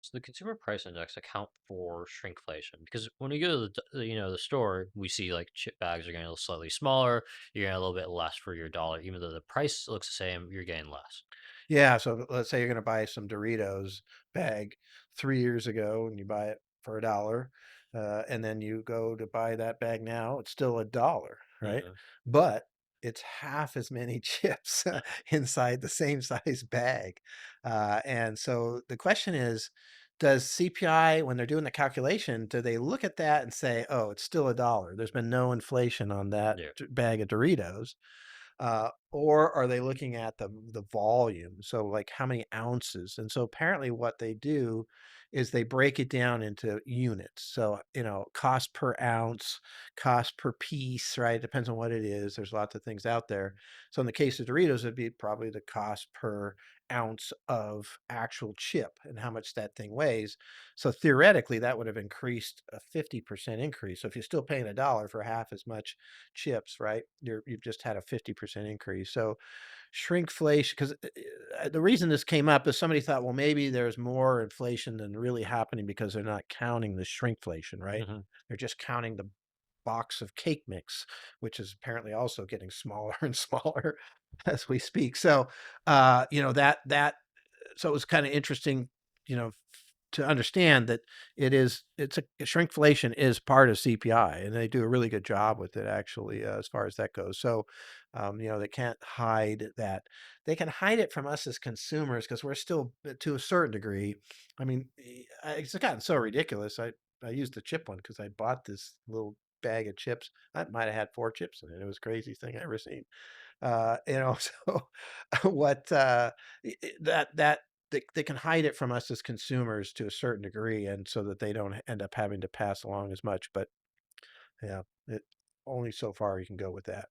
So the consumer price index account for shrinkflation because when we go to the store, we see like chip bags are getting a little slightly smaller. You're getting a little bit less for your dollar, even though the price looks the same. You're getting less. Yeah, so let's say you're gonna buy some Doritos bag 3 years ago, and you buy it for $1, and then you go to buy that bag now, it's still $1, right? Hmm. But it's half as many chips inside the same size bag, and so the question is, does CPI, when they're doing the calculation, do they look at that and say, "Oh, it's still $1. There's been no inflation on that Yeah. bag of Doritos," or are they looking at the volume? So like how many ounces? And so apparently what they do is they break it down into units. So, cost per ounce, cost per piece, right? Depends on what it is. There's lots of things out there. So in the case of Doritos, it'd be probably the cost per ounce of actual chip and how much that thing weighs. So theoretically, that would have increased a 50% increase. So if you're still paying $1 for half as much chips, right? You've just had a 50% increase. So shrinkflation, because the reason this came up is somebody thought, well, maybe there's more inflation than really happening because they're not counting the shrinkflation, right? Hmm. They're just counting the box of cake mix, which is apparently also getting smaller and smaller as we speak. So, that so it was kind of interesting, to understand that it's a shrinkflation is part of CPI, and they do a really good job with it actually, as far as that goes. So, they can't hide that. They can hide it from us as consumers because we're still, to a certain degree. I mean, it's gotten so ridiculous. I used the chip one because I bought this little bag of chips. I might have had 4 chips in it. It was the craziest thing I ever seen. So what that they can hide it from us as consumers to a certain degree, and so that they don't end up having to pass along as much. But yeah, it only so far you can go with that.